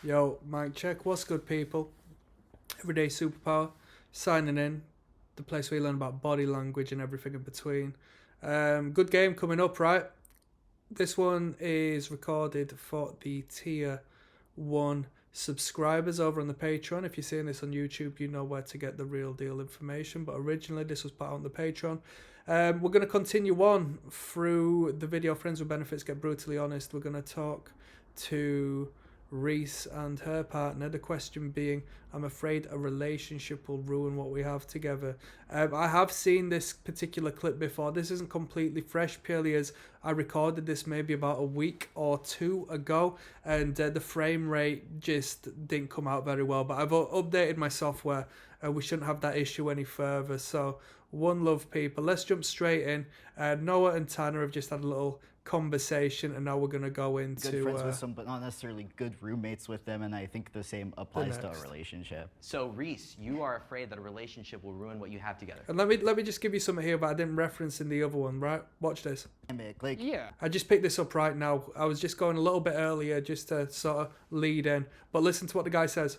Yo, mic check. What's good, people? Everyday Superpower signing in. The place where you learn about body language and everything in between. Good game coming up, right? This one is recorded for the tier 1 subscribers over on the Patreon. If you're seeing this on YouTube, you know where to get the real deal information. But originally, this was put out on the Patreon. We're going to continue on through the video Friends with Benefits Get Brutally Honest. We're going to talk to Reese and her partner. The question being, I'm afraid a relationship will ruin what we have together. I have seen this particular clip before. This isn't completely fresh, purely as I recorded this maybe about a week or two ago, and the frame rate just didn't come out very well. But I've updated my software. We shouldn't have that issue any further. So one love, people. Let's jump straight in. Noah and Tanner have just had a little conversation, and now we're going to go into good friends with some, but not necessarily good roommates with them, and I think the same applies to a relationship. So Reese, you are afraid that a relationship will ruin what you have together. And let me just give you something here, but I didn't reference in the other one, right? Watch this. Like, Yeah. I just picked this up right now. I was just going a little bit earlier just to sort of lead in, but listen to what the guy says.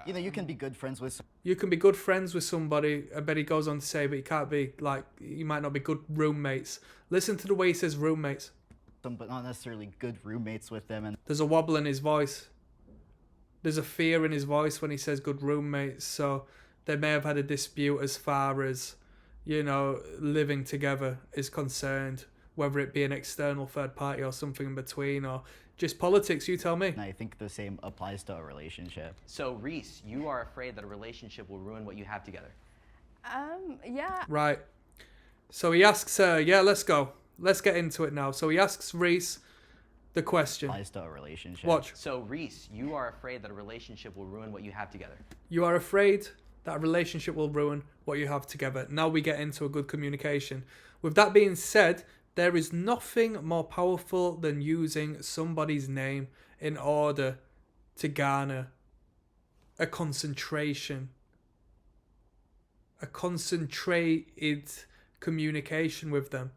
you know, you can be good friends with You can be good friends with somebody, I bet he goes on to say, but you can't be, like, you might not be good roommates. Listen to the way he says roommates. some, but not necessarily good roommates with them, and There's a wobble in his voice. There's a fear in his voice when he says good roommates, so they may have had a dispute as far as, you know, living together is concerned, whether it be an external third party or something in between, or just politics, you tell me. I think the same applies to a relationship. So Reese, you are afraid that a relationship will ruin what you have together. Yeah. Right. So he asks her, yeah, let's go. Let's get into it now. So he asks Reese the question. Applies to a relationship. Watch. So Reese, you are afraid that a relationship will ruin what you have together. You are afraid that a relationship will ruin what you have together. Now we get into a good communication. With that being said, there is nothing more powerful than using somebody's name in order to garner a concentration, a concentrated communication with them.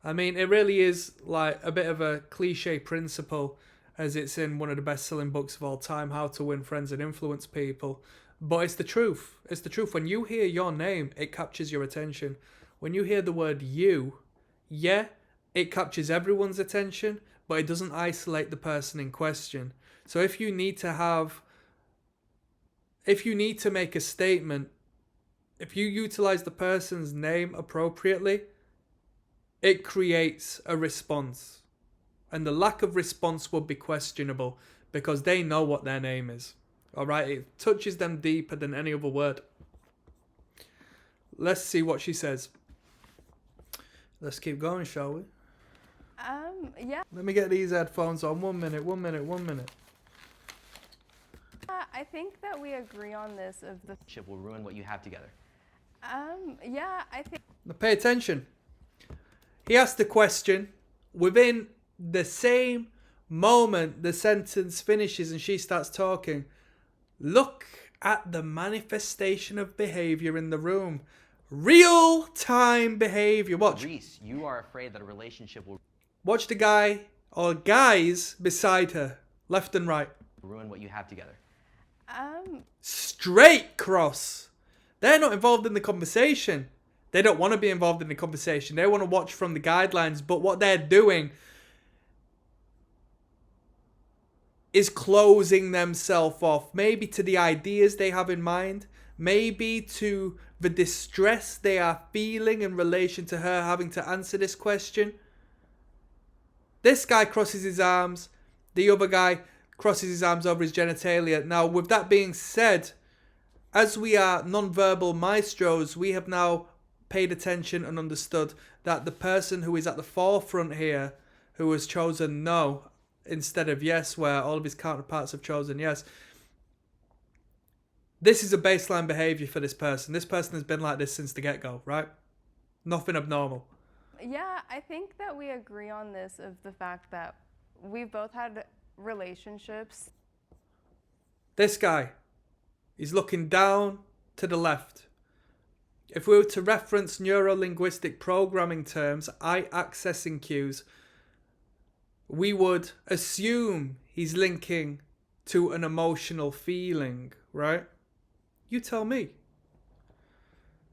I mean, it really is like a bit of a cliche principle, as it's in one of the best-selling books of all time, How to Win Friends and Influence People. But it's the truth. It's the truth. When you hear your name, it captures your attention. When you hear the word you, yeah, it captures everyone's attention, but it doesn't isolate the person in question. So if you need to make a statement, if you utilize the person's name appropriately, it creates a response. And the lack of response would be questionable because they know what their name is. Alright, it touches them deeper than any other word. Let's see what she says. Let's keep going, shall we? Yeah. Let me get these headphones on. 1 minute. I think that we agree on this of the Relationship will ruin what you have together. yeah, I think Now pay attention. He asked the question. Within the same moment the sentence finishes and she starts talking, look at the manifestation of behavior in the room. Real-time behavior. Watch. Reese, you are afraid that a relationship will Watch the guy or guys beside her, left and right. ruin what you have together. Straight cross. They're not involved in the conversation. They don't want to be involved in the conversation. They want to watch from the guidelines. But what they're doing is closing themselves off. Maybe to the ideas they have in mind. Maybe to the distress they are feeling in relation to her having to answer this question. This guy crosses his arms. The other guy crosses his arms over his genitalia. Now, with that being said, as we are nonverbal maestros, we have now paid attention and understood that the person who is at the forefront here, who has chosen no instead of yes, where all of his counterparts have chosen yes, this is a baseline behavior for this person. This person has been like this since the get-go, right? Nothing abnormal. yeah, I think that we agree on this of the fact that we've both had relationships. This guy, he's looking down to the left. If we were to reference neuro-linguistic programming terms, eye-accessing cues, we would assume he's linking to an emotional feeling, right? You tell me.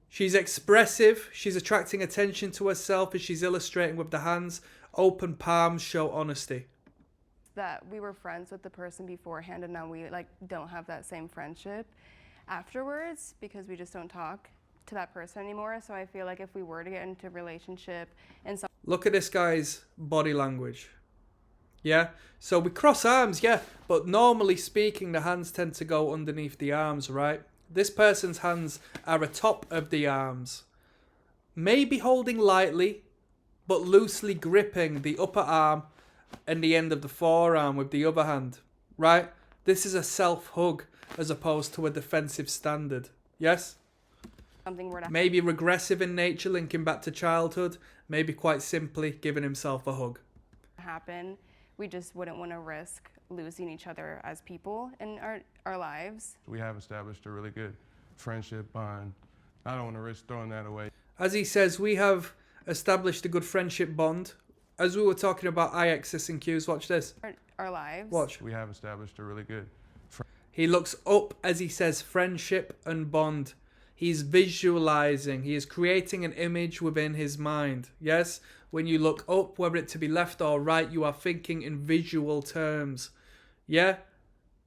She's expressive. She's attracting attention to herself as she's illustrating with the hands. Open palms show honesty. That we were friends with the person beforehand and now we like don't have that same friendship afterwards because we just don't talk to that person anymore. So I feel like if we were to get into a relationship and Look at this guy's body language. Yeah, so we cross arms, yeah, but normally speaking, the hands tend to go underneath the arms, right? This person's hands are atop of the arms. Maybe holding lightly, but loosely gripping the upper arm and the end of the forearm with the other hand, right? This is a self-hug as opposed to a defensive standard, yes? something were to Maybe regressive in nature, linking back to childhood. Maybe quite simply giving himself a hug. happen, we just wouldn't want to risk losing each other as people in our lives. We have established a really good friendship bond. I don't want to risk throwing that away. As he says, we have established a good friendship bond. As we were talking about I-axis and cues, watch this. Our lives. Watch. We have established a really good He looks up as he says friendship and bond. He's visualizing. He is creating an image within his mind. Yes? When you look up, whether it to be left or right, you are thinking in visual terms. Yeah?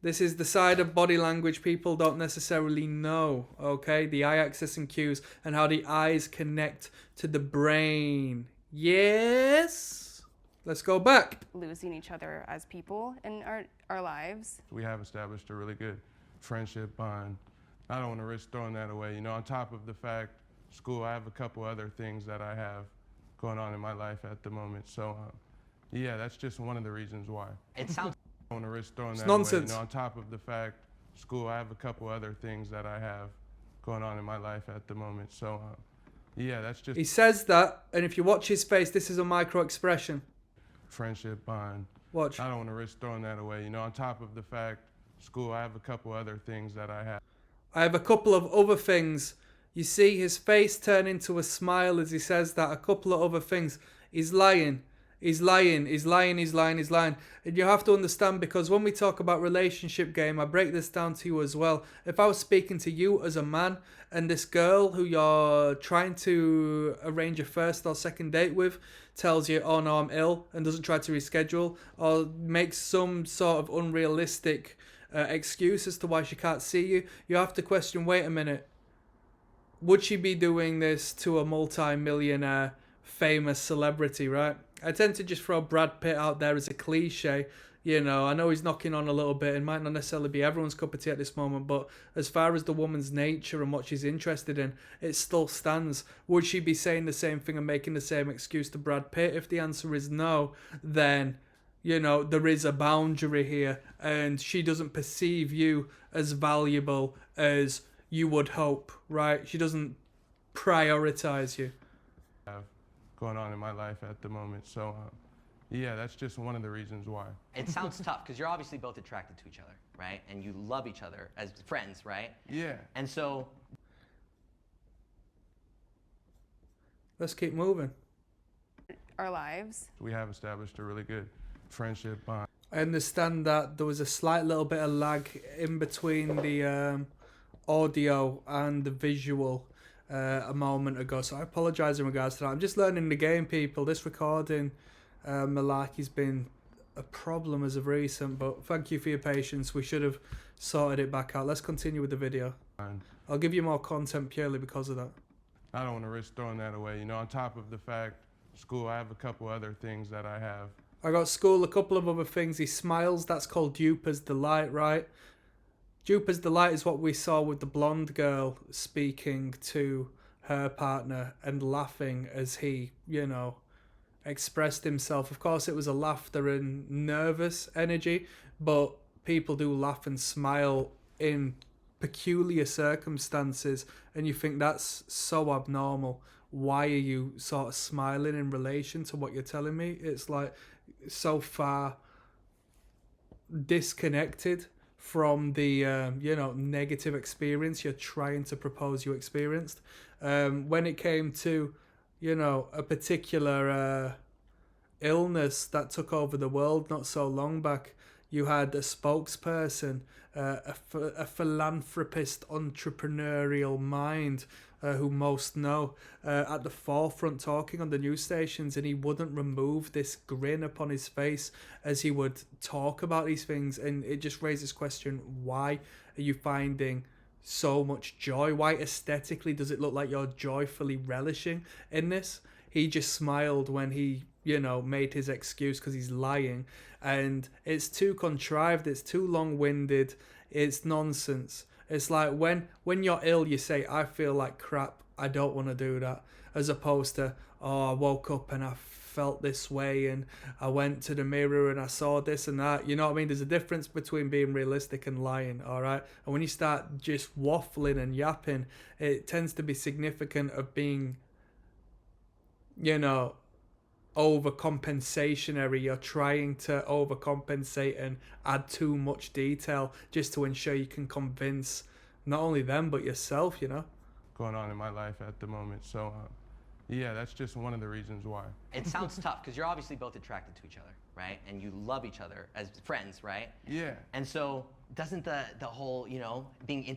This is the side of body language people don't necessarily know, okay? The I-axis and cues and how the eyes connect to the brain. Yes? Let's go back. Losing each other as people in our lives. We have established a really good friendship bond. I don't want to risk throwing that away. You know, on top of the fact, school, I have a couple other things that I have going on in my life at the moment. So, yeah, that's just one of the reasons why. It sounds I don't want to risk throwing It's that nonsense. away. You know, on top of the fact, school, I have a couple other things that I have going on in my life at the moment. So, yeah, that's just He says that, and if you watch his face, this is a micro expression. friendship bond. Watch. I don't want to risk throwing that away. You know, on top of the fact, school, I have a couple other things that I have. I have a couple of other things. You see his face turn into a smile as he says that. A couple of other things. He's lying. He's lying. He's lying. He's lying. He's lying. And you have to understand, because when we talk about relationship game, I break this down to you as well. If I was speaking to you as a man and this girl who you're trying to arrange a first or second date with tells you, oh no, I'm ill, and doesn't try to reschedule or makes some sort of unrealistic excuse as to why she can't see you, you have to question, wait a minute, would she be doing this to a multi-millionaire famous celebrity, right? I tend to just throw Brad Pitt out there as a cliche. You know, I know he's knocking on a little bit. It might not necessarily be everyone's cup of tea at this moment, but as far as the woman's nature and what she's interested in, it still stands. Would she be saying the same thing and making the same excuse to Brad Pitt? If the answer is no, then, you know, there is a boundary here, and she doesn't perceive you as valuable as you would hope, right? She doesn't prioritize you. Going on in my life at the moment. So, yeah, that's just one of the reasons why. it sounds tough because you're obviously both attracted to each other, right? And you love each other as friends, right? Yeah. And so Let's keep moving. Our lives. We have established a really good friendship bond. I understand that there was a slight little bit of lag in between the audio and the visual a moment ago, so I apologise in regards to that. I'm just learning the game, people. This recording malarkey's been a problem as of recent, but thank you for your patience. We should have sorted it back out. Let's continue with the video. I'll give you more content purely because of that. I don't want to risk throwing that away. You know, on top of the fact, school, I have a couple other things that I have. I got school, a couple of other things. He smiles. That's called Duper's Delight, right? Duper's Delight is what we saw with the blonde girl speaking to her partner and laughing as he, you know, expressed himself. Of course, it was a laughter and nervous energy, but people do laugh and smile in peculiar circumstances, and you think that's so abnormal. Why are you sort of smiling in relation to what you're telling me? It's like so far disconnected from the you know, negative experience you're trying to propose you experienced. When it came to, you know, a particular illness that took over the world not so long back, You had a spokesperson, a philanthropist, entrepreneurial mind, who most know, at the forefront talking on the news stations, and he wouldn't remove this grin upon his face as he would talk about these things. And it just raises question, why are you finding so much joy? Why aesthetically does it look like you're joyfully relishing in this? He just smiled when he, made his excuse because he's lying. And it's too contrived, it's too long-winded, it's nonsense. It's like when you're ill, you say, I feel like crap, I don't want to do that. As opposed to, I woke up and I felt this way and I went to the mirror and I saw this and that. You know what I mean? There's a difference between being realistic and lying, all right? And when you start just waffling and yapping, it tends to be significant of being, overcompensationary. You're trying to overcompensate and add too much detail just to ensure you can convince not only them but yourself, Going on in my life at the moment. So, yeah, that's just one of the reasons why. It sounds tough because you're obviously both attracted to each other, right? And you love each other as friends, right? Yeah. And so doesn't the whole, being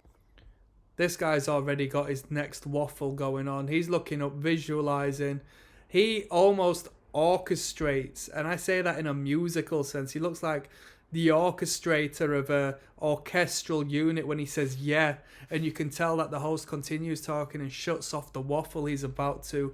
This guy's already got his next waffle going on. He's looking up, visualizing. He almost orchestrates, and I say that in a musical sense. He looks like the orchestrator of a orchestral unit when he says yeah, and you can tell that the host continues talking and shuts off the waffle he's about to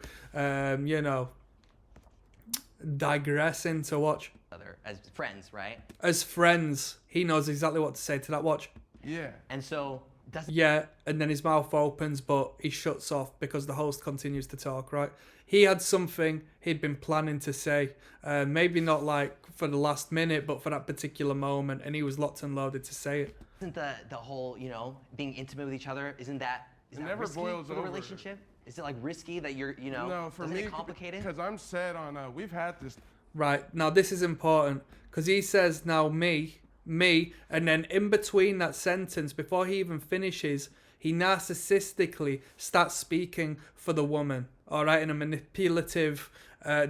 digress into. Watch. other as friends, right? As friends, he knows exactly what to say to that. Watch. Yeah. And so doesn't Yeah, and then his mouth opens, but he shuts off because the host continues to talk, right? He had something he'd been planning to say, maybe not like for the last minute, but for that particular moment, and he was locked and loaded to say it. Isn't the whole, being intimate with each other, isn't that never risky boils for the over. relationship? Is it like risky that you're, No, for isn't me, it complicated? because I'm set on, we've had this. Right, now this is important, because he says, now me, and then in between that sentence, before he even finishes, he narcissistically starts speaking for the woman, all right, in a manipulative,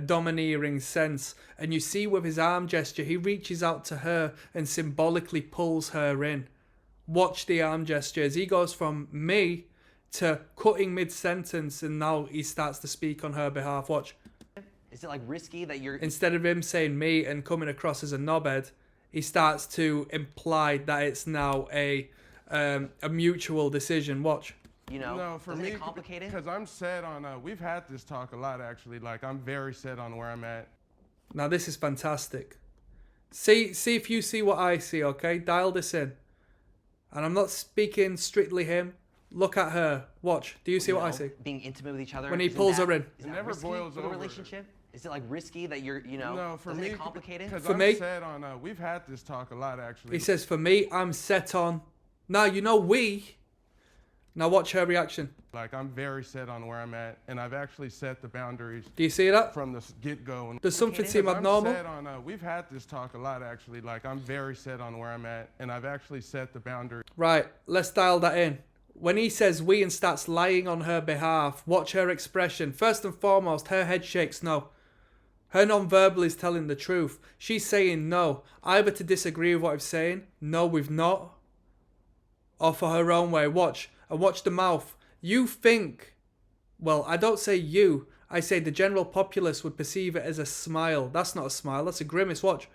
domineering sense. And you see with his arm gesture, he reaches out to her and symbolically pulls her in. Watch the arm gestures. He goes from me to cutting mid-sentence, and now he starts to speak on her behalf. Watch. Is it like risky that you're Instead of him saying me and coming across as a knobhead, he starts to imply that it's now a mutual decision. Watch. No, for isn't me, it complicated? because I'm set on, we've had this talk a lot, actually. Like, I'm very set on where I'm at. Now this is fantastic. See if you see what I see, okay? Dial this in. And I'm not speaking strictly him. Look at her. Watch. Do you see what I see? Being intimate with each other. When he isn't pulls that- her in. Isn't It that never risky boils for the over. relationship? Is it like risky that you're, No, for isn't me, it complicated? because For I'm me- set on, we've had this talk a lot, actually. He says, for me, I'm set on. Now, we. Now watch her reaction. Like, I'm very set on where I'm at, and I've actually set the boundaries Do you see that? from the get-go. And Does something Because seem I'm abnormal? set on, we've had this talk a lot, actually. Like, I'm very set on where I'm at, and I've actually set the boundaries. Right, let's dial that in. When he says we and starts lying on her behalf, watch her expression. First and foremost, her head shakes no. Her nonverbal is telling the truth. She's saying no, either to disagree with what I'm saying, no, we've not, or for her own way. Watch, and watch the mouth. You think, well, I don't say you, I say the general populace would perceive it as a smile. That's not a smile, that's a grimace. Watch.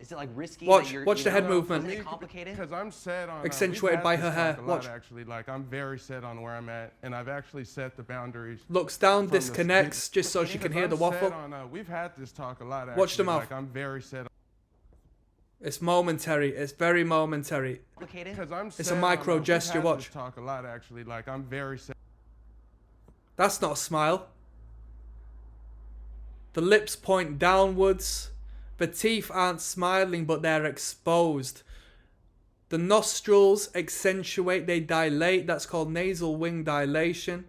Is it like risky Watch, that you're, watch the head No, movement. for Isn't me, it complicated? Because I'm set on, Accentuated we've by had her this hair. talk a lot, Watch. actually. Like, I'm very set on where I'm at, and I've actually set the boundaries. Looks down, From the disconnects, just so she can Because hear the I'm set waffle. on, we've had this talk a lot, actually. Watch the mouth. Like, I'm very set. It's momentary, it's very momentary. Complicated? Because I'm It's a set micro on, we've gesture, had watch. This talk a lot, actually. Like, I'm very set. That's not a smile. The lips point downwards. The teeth aren't smiling, but they're exposed. The nostrils accentuate, they dilate. That's called nasal wing dilation.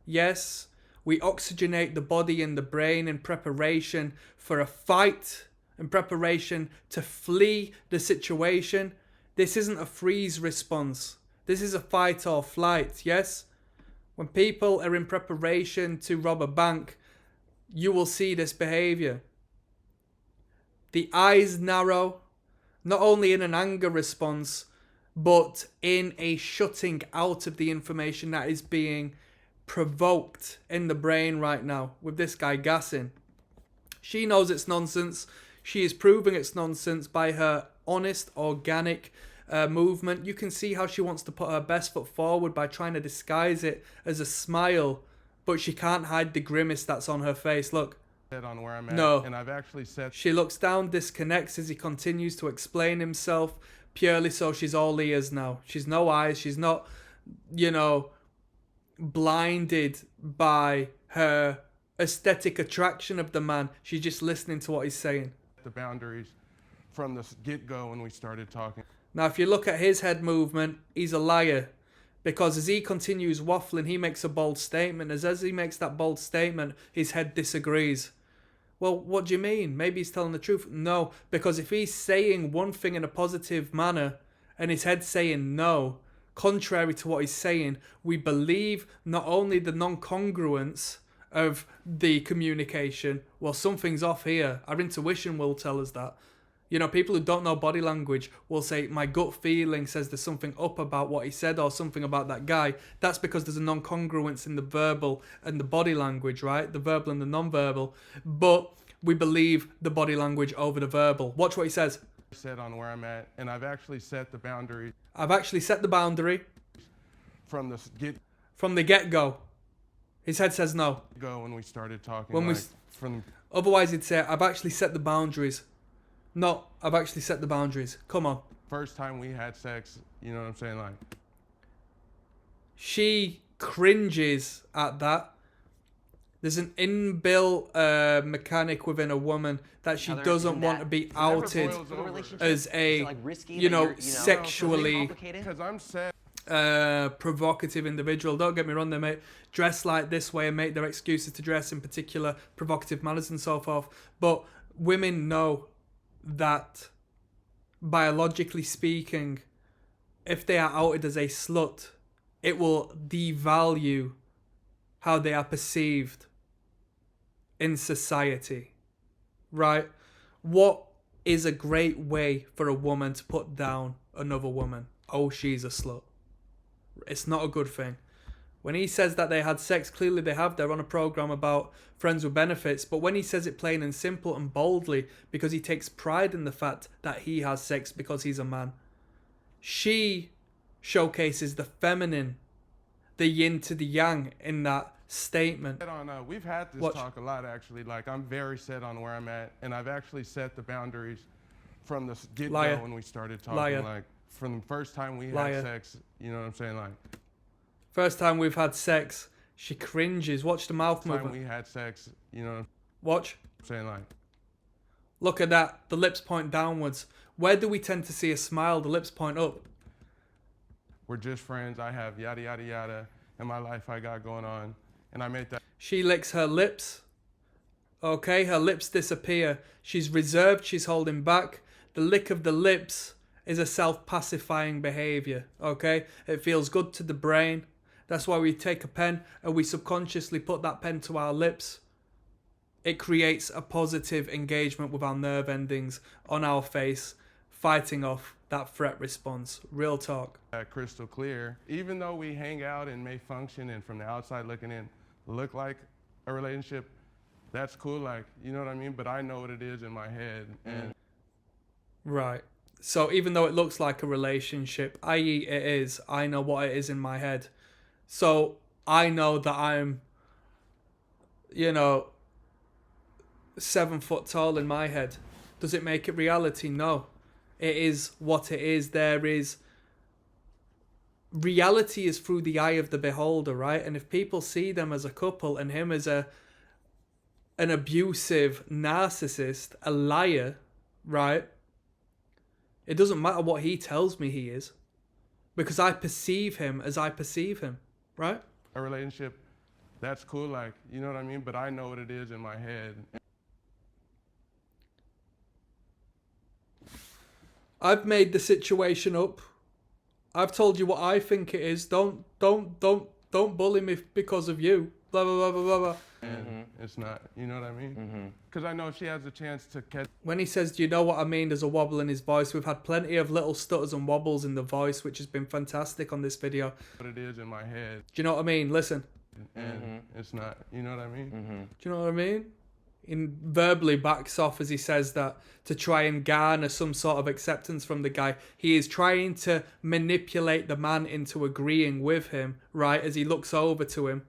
Yes, we oxygenate the body and the brain in preparation for a fight, in preparation to flee the situation. This isn't a freeze response. This is a fight or flight, yes? When people are in preparation to rob a bank, you will see this behavior. The eyes narrow, not only in an anger response, but in a shutting out of the information that is being provoked in the brain right now with this guy gassing. She knows it's nonsense. She is proving it's nonsense by her honest, organic movement. You can see how she wants to put her best foot forward by trying to disguise it as a smile, but she can't hide the grimace that's on her face. Look. On where I'm at, No. and I've actually said She looks down, disconnects as he continues to explain himself, purely so she's all ears now. She's no eyes. She's not, blinded by her aesthetic attraction of the man. She's just listening to what he's saying. the boundaries from the get-go when we started talking. Now, if you look at his head movement, he's a liar. Because as he continues waffling, he makes a bold statement. As he makes that bold statement, his head disagrees. Well, what do you mean? Maybe he's telling the truth. No, because if he's saying one thing in a positive manner and his head's saying no, contrary to what he's saying, we believe not only the non-congruence of the communication, well, something's off here. Our intuition will tell us that. You know, people who don't know body language will say, my gut feeling says there's something up about what he said or something about that guy. That's because there's a non-congruence in the verbal and the body language, right? The verbal and the non-verbal. But we believe the body language over the verbal. Watch what he says. Set on where I'm at, and I've actually set the boundary I've actually set the boundary from the get-go. His head says no. get-go when we started talking. When we like, from Otherwise, he'd say, I've actually set the boundaries. No, I've actually set the boundaries. Come on. first time we had sex, you know what I'm saying? Like, She cringes at that. There's an inbuilt mechanic within a woman that she Other doesn't than want that, to be never outed boils The over. relationship, as is a, it, like, risky you that know, you're, sexually complicated? because I'm sad. provocative individual. Don't get me wrong, they may dress like this way and make their excuses to dress in particular provocative manners and so forth. But women know that, biologically speaking, if they are outed as a slut, it will devalue how they are perceived in society, right? What is a great way for a woman to put down another woman? Oh, she's a slut. It's not a good thing. When he says that they had sex, clearly they have. They're on a program about friends with benefits. But when he says it plain and simple and boldly, because he takes pride in the fact that he has sex because he's a man, she showcases the feminine, the yin to the yang in that statement. We've had this Watch. talk a lot, actually. Like, I'm very set on where I'm at, and I've actually set the boundaries from the get-go Liar. when we started talking. Liar. Like, from the first time we Liar. had sex, you know what I'm saying? Like, First time we've had sex, she cringes. Watch the mouth time movement. we had sex, you know what Watch. I'm saying? Like, Look at that. The lips point downwards. Where do we tend to see a smile? The lips point up. we're just friends. I have yada, yada, yada in my life I got going on. And I made that She licks her lips. Okay, her lips disappear. She's reserved, she's holding back. The lick of the lips is a self-pacifying behavior. Okay, it feels good to the brain. That's why we take a pen and we subconsciously put that pen to our lips. It creates a positive engagement with our nerve endings on our face, fighting off that threat response. Real talk. crystal clear. Even though we hang out and may function and from the outside looking in, look like a relationship, that's cool, like, you know what I mean? But I know what it is in my head. And Right. So even though it looks like a relationship, i.e. it is, I know what it is in my head. So I know that I'm, 7 foot tall in my head. Does it make it reality? No. It is what it is. Reality is through the eye of the beholder, right? And if people see them as a couple and him as an abusive narcissist, a liar, right? It doesn't matter what he tells me he is, because I perceive him as I perceive him, right? a relationship, that's cool, like, you know what I mean? But I know what it is in my head. I've made the situation up. I've told you what I think it is. Don't bully me because of you. Blah blah blah blah blah blah. And it's not, you know what I mean? Because I know if she has a chance to catch When he says, do you know what I mean, there's a wobble in his voice. We've had plenty of little stutters and wobbles in the voice, which has been fantastic on this video. what it is in my head, Do you know what I mean? Listen. and it's not, you know what I mean? Do you know what I mean? He verbally backs off as he says that to try and garner some sort of acceptance from the guy. He is trying to manipulate the man into agreeing with him, right, as he looks over to him.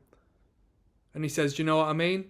And he says, do you know what I mean?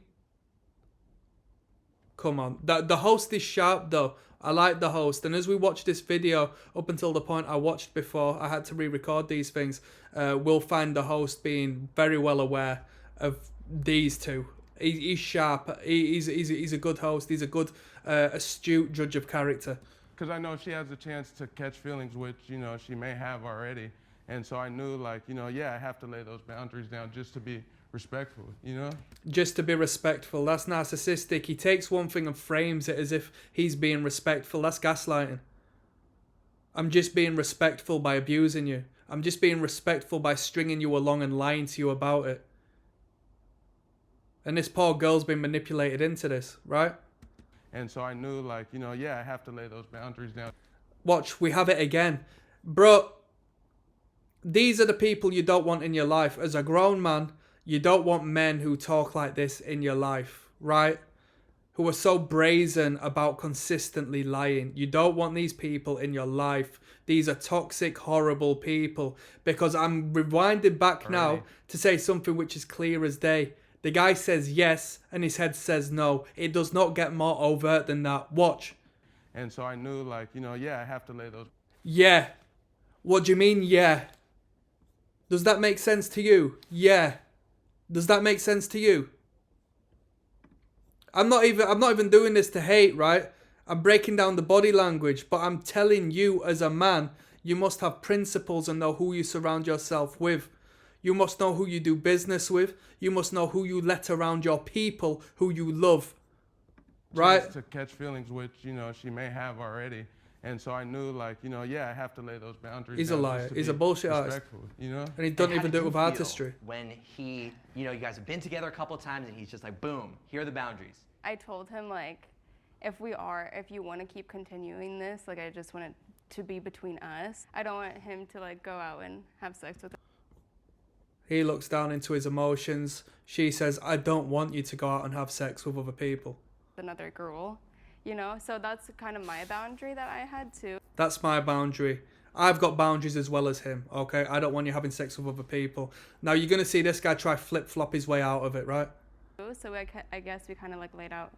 Come on. The host is sharp, though. I like the host. And as we watch this video, up until the point I watched before, I had to re-record these things, we'll find the host being very well aware of these two. He's sharp. He's a good host. He's a good, astute judge of character. Because I know if she has a chance to catch feelings, which, you know, she may have already. And so I knew, like, you know, yeah, I have to lay those boundaries down just to be respectful, you know? Just to be respectful. That's narcissistic. He takes one thing and frames it as if he's being respectful. That's gaslighting. I'm just being respectful by abusing you. I'm just being respectful by stringing you along and lying to you about it. And this poor girl's been manipulated into this, right? And so I knew, like, you know, yeah, I have to lay those boundaries down. Watch, we have it again. Bro, these are the people you don't want in your life. As a grown man, you don't want men who talk like this in your life, right? Who are so brazen about consistently lying. You don't want these people in your life. These are toxic, horrible people. Because I'm rewinding back now to say something which is clear as day. The guy says yes, and his head says no. It does not get more overt than that. Watch. And so I knew, like, you know, yeah, I have to lay those. Yeah. What do you mean, yeah? Does that make sense to you? Yeah. Does that make sense to you? I'm not even doing this to hate, right? I'm breaking down the body language, but I'm telling you as a man, you must have principles and know who you surround yourself with. You must know who you do business with. You must know who you let around your people, who you love. Right? To catch feelings, which, you know, she may have already. And so I knew, like, you know, yeah, I have to lay those boundaries He's a down liar. just to He's be a bullshit artist. respectful, you know? And he doesn't And how even did do it you with feel artistry. when he, you know, you guys have been together a couple of times and he's just like, boom, here are the boundaries. I told him, like, if you want to keep continuing this, like, I just want it to be between us. I don't want him to, like, go out and have sex with He looks down into his emotions. She says, I don't want you to go out and have sex with other people. another girl, you know? So that's kind of my boundary that I had too. That's my boundary. I've got boundaries as well as him, okay? I don't want you having sex with other people. Now, you're going to see this guy try flip-flop his way out of it, right? So I guess we kind of, like, laid out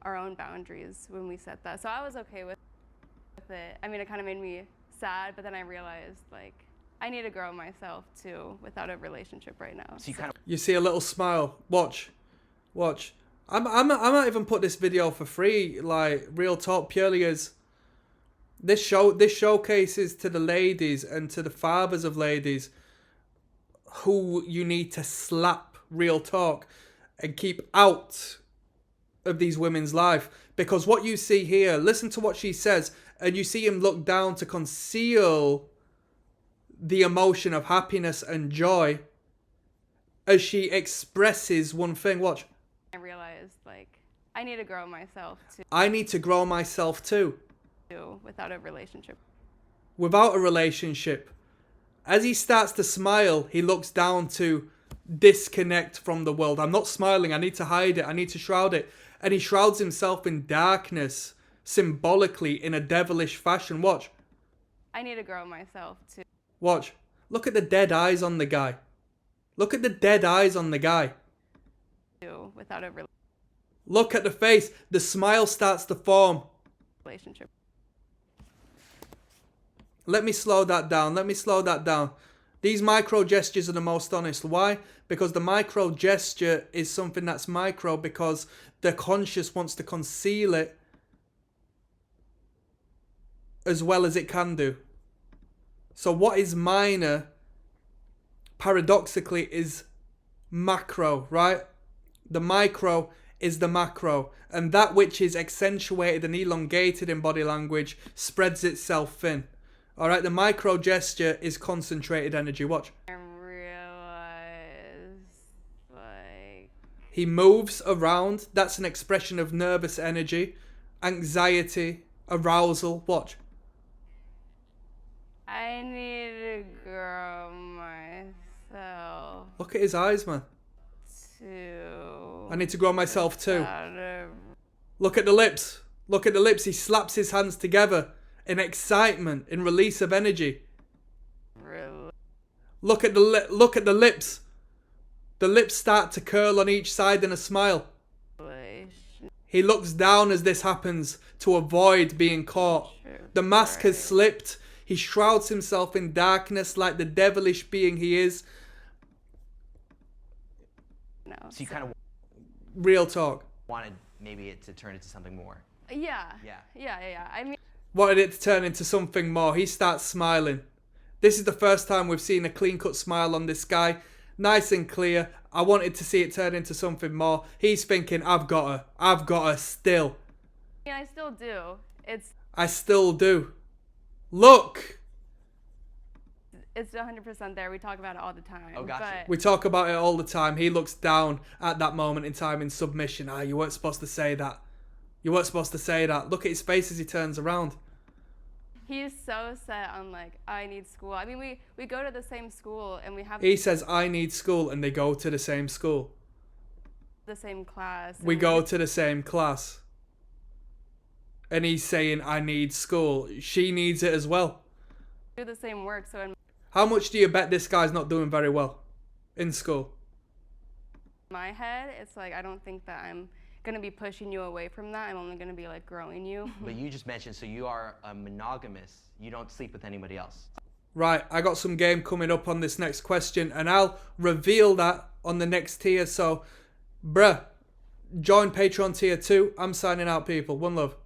our own boundaries when we said that. So I was okay with it. I mean, it kind of made me sad, but then I realized, like, I need to grow myself too without a relationship right now. So you kind of You see a little smile. Watch. I might even put this video for free, like, real talk, purely as this showcases to the ladies and to the fathers of ladies who you need to slap, real talk, and keep out of these women's life. Because what you see here, listen to what she says, and you see him look down to conceal the emotion of happiness and joy as she expresses one thing. Watch. I realized, like, I need to grow myself too I need to grow myself too. without a relationship. Without a relationship. As he starts to smile, he looks down to disconnect from the world. I'm not smiling. I need to hide it. I need to shroud it. And he shrouds himself in darkness, symbolically, in a devilish fashion. Watch. I need to grow myself too Watch. Look at the dead eyes on the guy. Look at the dead eyes on the guy. without a Look at the face. The smile starts to form. relationship. Let me slow that down. These micro gestures are the most honest. Why? Because the micro gesture is something that's micro because the conscious wants to conceal it as well as it can do. So what is minor, paradoxically, is macro, right? The micro is the macro. And that which is accentuated and elongated in body language spreads itself thin. All right, the micro gesture is concentrated energy. Watch. I realized, like, He moves around. That's an expression of nervous energy, anxiety, arousal. Watch. I need to grow myself Look at his eyes, man. too. I need to grow myself too. Out of Look at the lips. Look at the lips. He slaps his hands together in excitement, in release of energy. Look at the lips. The lips start to curl on each side in a smile. He looks down as this happens to avoid being caught. The mask has slipped. He shrouds himself in darkness like the devilish being he is. No. So you kind of Real talk. wanted maybe it to turn into something more. Yeah. Yeah. Yeah. I mean, Wanted it to turn into something more. He starts smiling. This is the first time we've seen a clean-cut smile on this guy. Nice and clear. I wanted to see it turn into something more. He's thinking, I've got her still. yeah, I still do. I still do. Look! It's 100% there. We talk about it all the time. Oh, gotcha. But We talk about it all the time. He looks down at that moment in time in submission. You weren't supposed to say that. You weren't supposed to say that. Look at his face as he turns around. he's so set on like, I need school. I mean, we go to the same school and we have He says, I need school, and they go to the same school. the same class. We and go to the same class. And he's saying, I need school. She needs it as well. do the same work. So in How much do you bet this guy's not doing very well in school? my head, it's like, I don't think that I'm going to be pushing you away from that. I'm only going to be like growing you. But you just mentioned, so you are a monogamous. You don't sleep with anybody else. Right, I got some game coming up on this next question, and I'll reveal that on the next tier. So, bruh, join Patreon tier 2. I'm signing out, people. One love.